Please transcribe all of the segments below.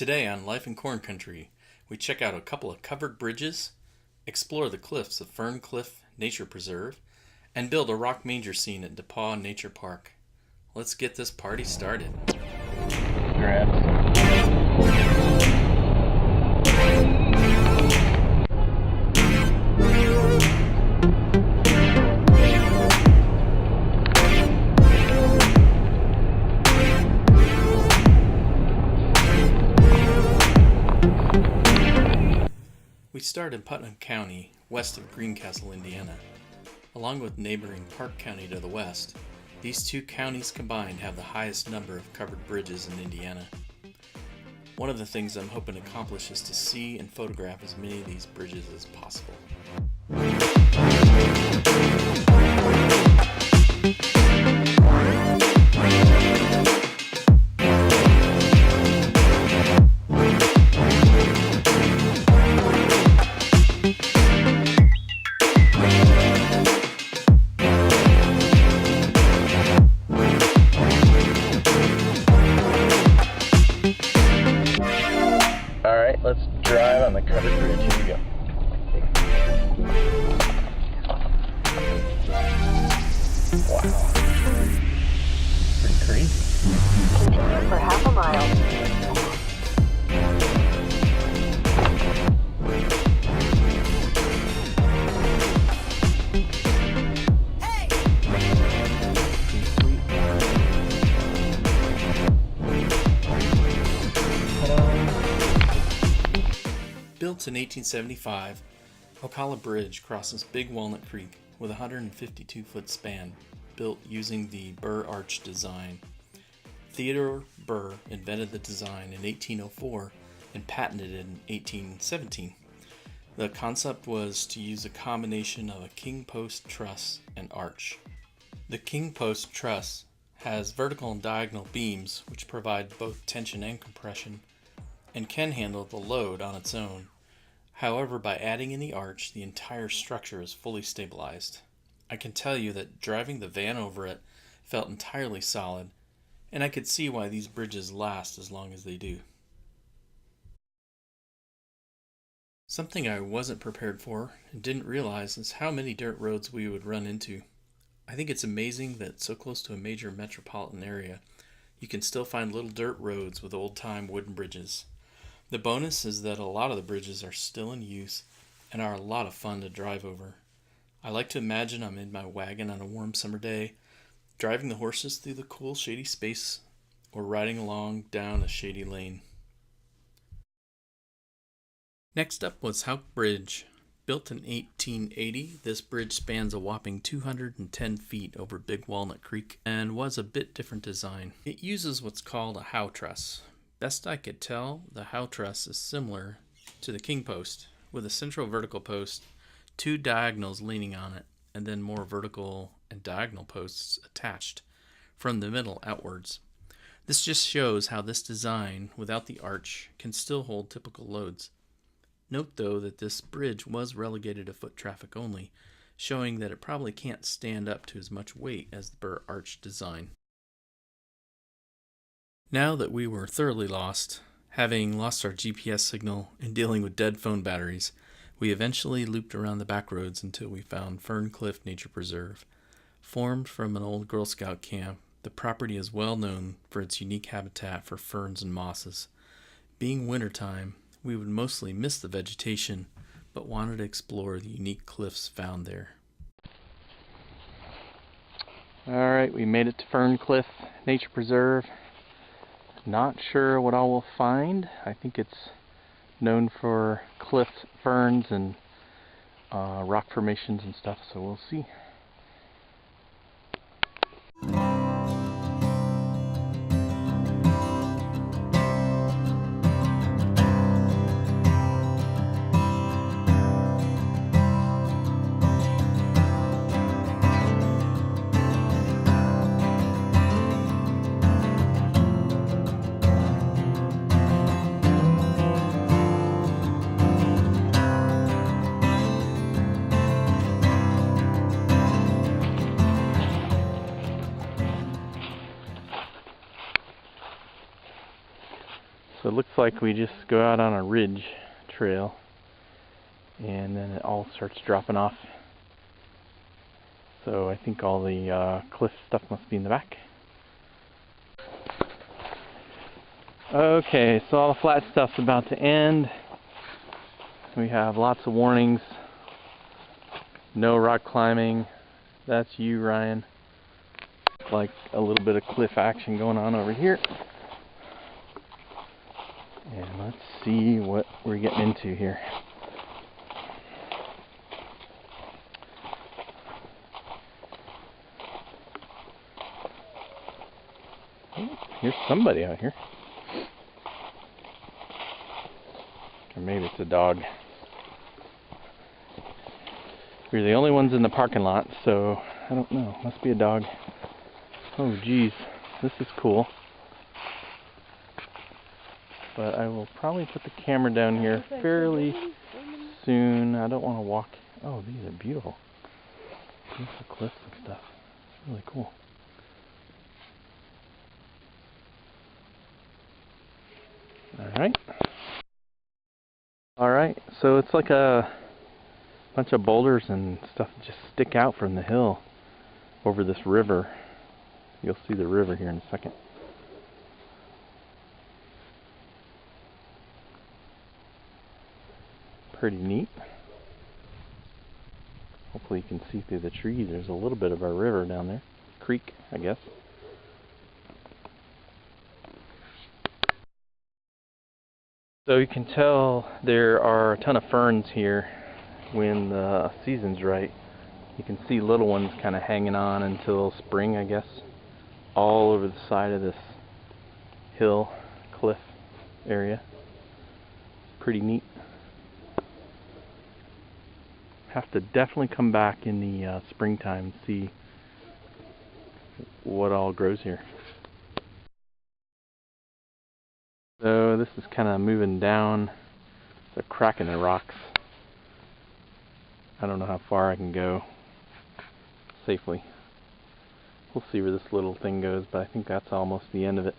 Today on Life in Corn Country, we check out a couple of covered bridges, explore the cliffs of Fern Cliff Nature Preserve, and build a rock manger scene at DePauw Nature Park. Let's get this party started. We start in Putnam County, west of Greencastle, Indiana. Along with neighboring Park County to the west, these two counties combined have the highest number of covered bridges in Indiana. One of the things I'm hoping to accomplish is to see and photograph as many of these bridges as possible. Let's drive on the covered bridge. Here we go. Wow. Pretty crazy. Continue for half a mile. Built in 1875, Oakalla Bridge crosses Big Walnut Creek with a 152-foot span, built using the Burr Arch design. Theodore Burr invented the design in 1804 and patented it in 1817. The concept was to use a combination of a king post truss and arch. The king post truss has vertical and diagonal beams which provide both tension and compression and can handle the load on its own. However, by adding in the arch, the entire structure is fully stabilized. I can tell you that driving the van over it felt entirely solid, and I could see why these bridges last as long as they do. Something I wasn't prepared for and didn't realize is how many dirt roads we would run into. I think it's amazing that so close to a major metropolitan area, you can still find little dirt roads with old-time wooden bridges. The bonus is that a lot of the bridges are still in use and are a lot of fun to drive over. I like to imagine I'm in my wagon on a warm summer day, driving the horses through the cool shady space or riding along down a shady lane. Next up was Houck Bridge. Built in 1880, this bridge spans a whopping 210 feet over Big Walnut Creek and was a bit different design. It uses what's called a Howe truss. Best I could tell, the Howe truss is similar to the king post, with a central vertical post, two diagonals leaning on it, and then more vertical and diagonal posts attached from the middle outwards. This just shows how this design, without the arch, can still hold typical loads. Note though that this bridge was relegated to foot traffic only, showing that it probably can't stand up to as much weight as the Burr Arch design. Now that we were thoroughly lost, having lost our GPS signal and dealing with dead phone batteries, we eventually looped around the back roads until we found Fern Cliff Nature Preserve. Formed from an old Girl Scout camp, the property is well known for its unique habitat for ferns and mosses. Being wintertime, we would mostly miss the vegetation, but wanted to explore the unique cliffs found there. Alright, we made it to Fern Cliff Nature Preserve. Not sure what all we'll find. I think it's known for cliff ferns and rock formations and stuff, so we'll see. it looks like we just go out on a ridge trail and then it all starts dropping off. So I think all the cliff stuff must be in the back. Okay, so all the flat stuff's about to end. We have lots of warnings. No rock climbing. That's you, Ryan. Like a little bit of cliff action going on over here. And let's see what we're getting into here. Oh, here's somebody out here. Or maybe it's a dog. We're the only ones in the parking lot, so I don't know. Must be a dog. Oh geez, this is cool. But I will probably put the camera down here fairly soon. I don't want to walk. Oh, these are beautiful. Beautiful cliffs and stuff. It's really cool. Alright. Alright, so it's like a bunch of boulders and stuff that just stick out from the hill over this river. You'll see the river here in a second. Pretty neat. Hopefully you can see through the trees. There's a little bit of our river down there. Creek, I guess. So you can tell there are a ton of ferns here when the season's right. You can see little ones kind of hanging on until spring, I guess, all over the side of this hill, cliff area. Pretty neat. Have to definitely come back in the springtime and see what all grows here. So this is kind of moving down. It's a crack in the rocks. I don't know how far I can go safely. We'll see where this little thing goes, but I think that's almost the end of it.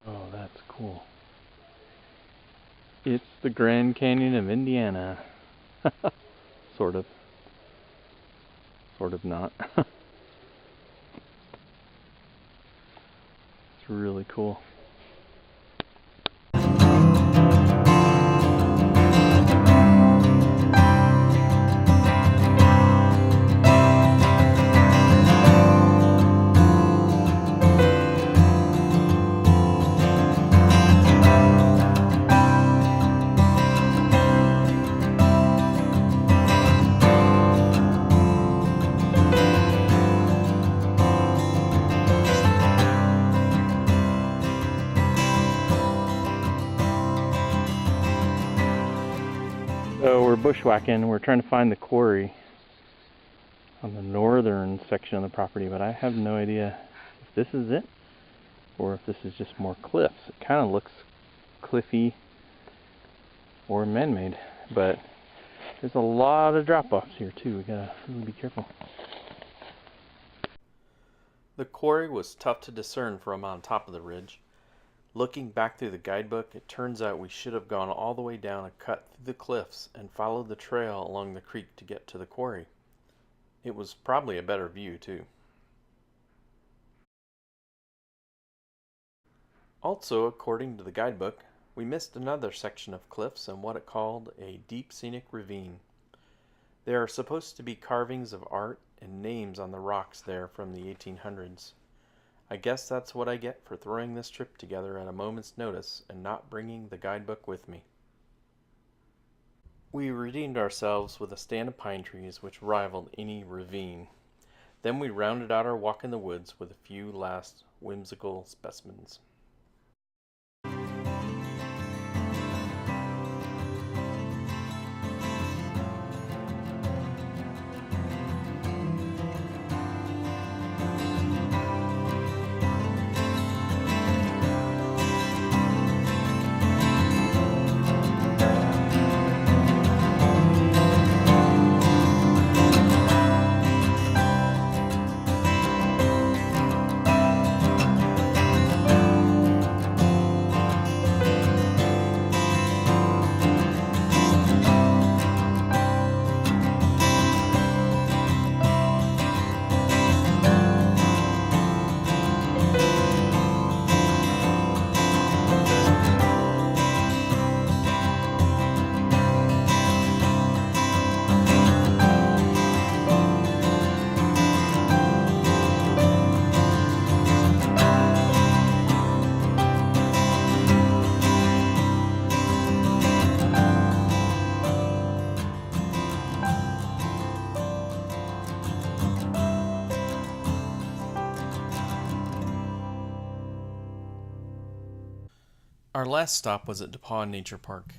Oh, that's cool. It's the Grand Canyon of Indiana. Sort of. Sort of not. It's really cool. So we're bushwhacking. We're trying to find the quarry on the northern section of the property, but I have no idea if this is it or if this is just more cliffs. It kind of looks cliffy or man-made, but there's a lot of drop-offs here too. We gotta really be careful. The quarry was tough to discern from on top of the ridge. Looking back through the guidebook, it turns out we should have gone all the way down and cut through the cliffs and followed the trail along the creek to get to the quarry. It was probably a better view, too. Also, according to the guidebook, we missed another section of cliffs and what it called a deep scenic ravine. There are supposed to be carvings of art and names on the rocks there from the 1800s. I guess that's what I get for throwing this trip together at a moment's notice and not bringing the guidebook with me. We redeemed ourselves with a stand of pine trees which rivaled any ravine. Then we rounded out our walk in the woods with a few last whimsical specimens. Our last stop was at DePauw Nature Park.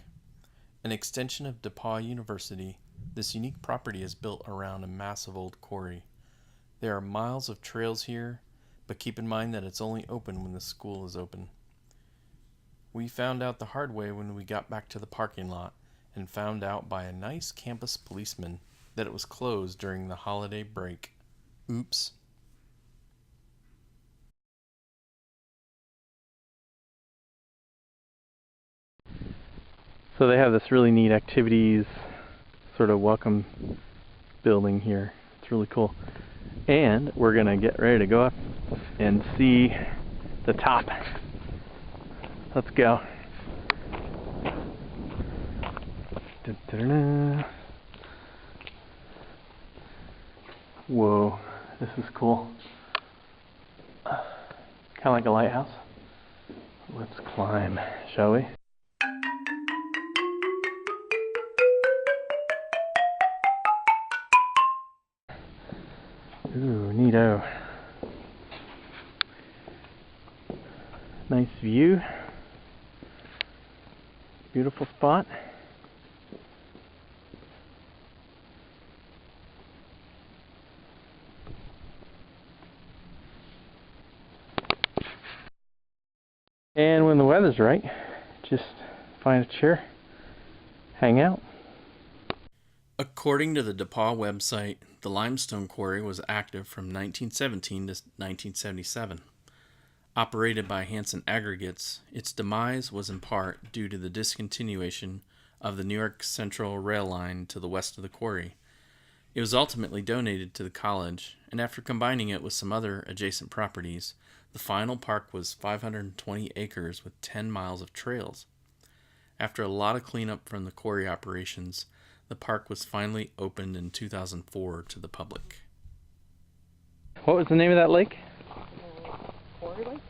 An extension of DePauw University, this unique property is built around a massive old quarry. There are miles of trails here, but keep in mind that it's only open when the school is open. We found out the hard way when we got back to the parking lot and found out by a nice campus policeman that it was closed during the holiday break. Oops. So they have this really neat activities sort of welcome building here. It's really cool. And we're gonna get ready to go up and see the top. Let's go. Da-da-da. Whoa, this is cool. Kind of like a lighthouse. Let's climb, shall we? Ooh, neato. Nice view. Beautiful spot. And when the weather's right, just find a chair, hang out. According to the DePauw website, the limestone quarry was active from 1917 to 1977. Operated by Hanson Aggregates, its demise was in part due to the discontinuation of the New York Central Rail line to the west of the quarry. It was ultimately donated to the college, and after combining it with some other adjacent properties, the final park was 520 acres with 10 miles of trails. After a lot of cleanup from the quarry operations, the park was finally opened in 2004 to the public. What was the name of that lake? Quarry Lake?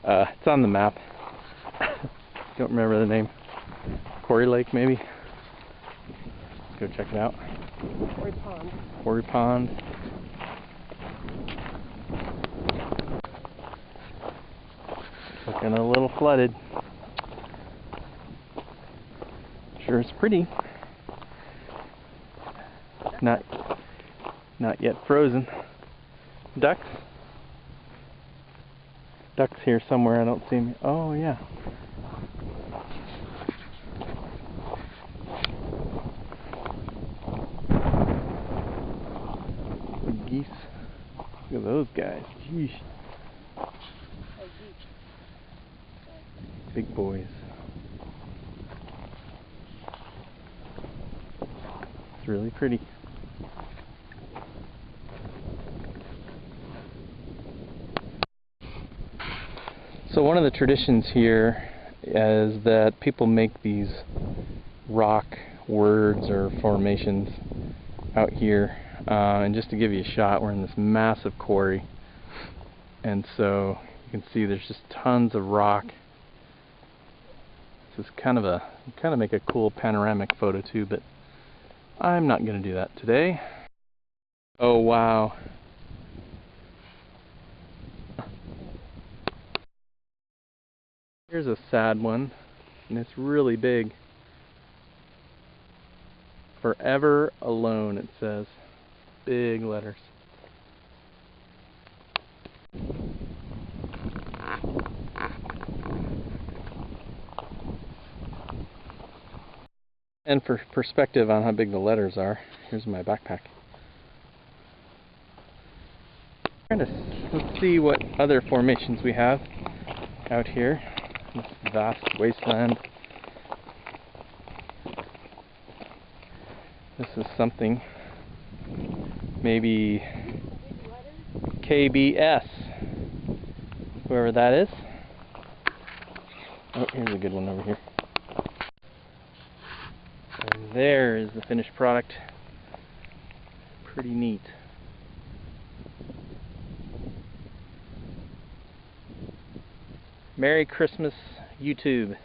It's on the map. Don't remember the name. Quarry Lake, maybe? Let's go check it out. Quarry Pond. Quarry Pond. Looking a little flooded. Sure is pretty. Not yet frozen. Ducks? Ducks here somewhere, I don't see them. Oh yeah. Big geese. Look at those guys. Jeez. Big boys. It's really pretty. So one of the traditions here is that people make these rock words or formations out here. And just to give you a shot, we're in this massive quarry. And so you can see there's just tons of rock. This is kind of make a cool panoramic photo too, but I'm not going to do that today. Oh wow. Here's a sad one, and it's really big. Forever alone, it says. Big letters. And for perspective on how big the letters are, here's my backpack. Let's see what other formations we have out here. This vast wasteland. This is something, maybe KBS, whoever that is. Oh, here's a good one over here. And there is the finished product. Pretty neat. Merry Christmas, YouTube.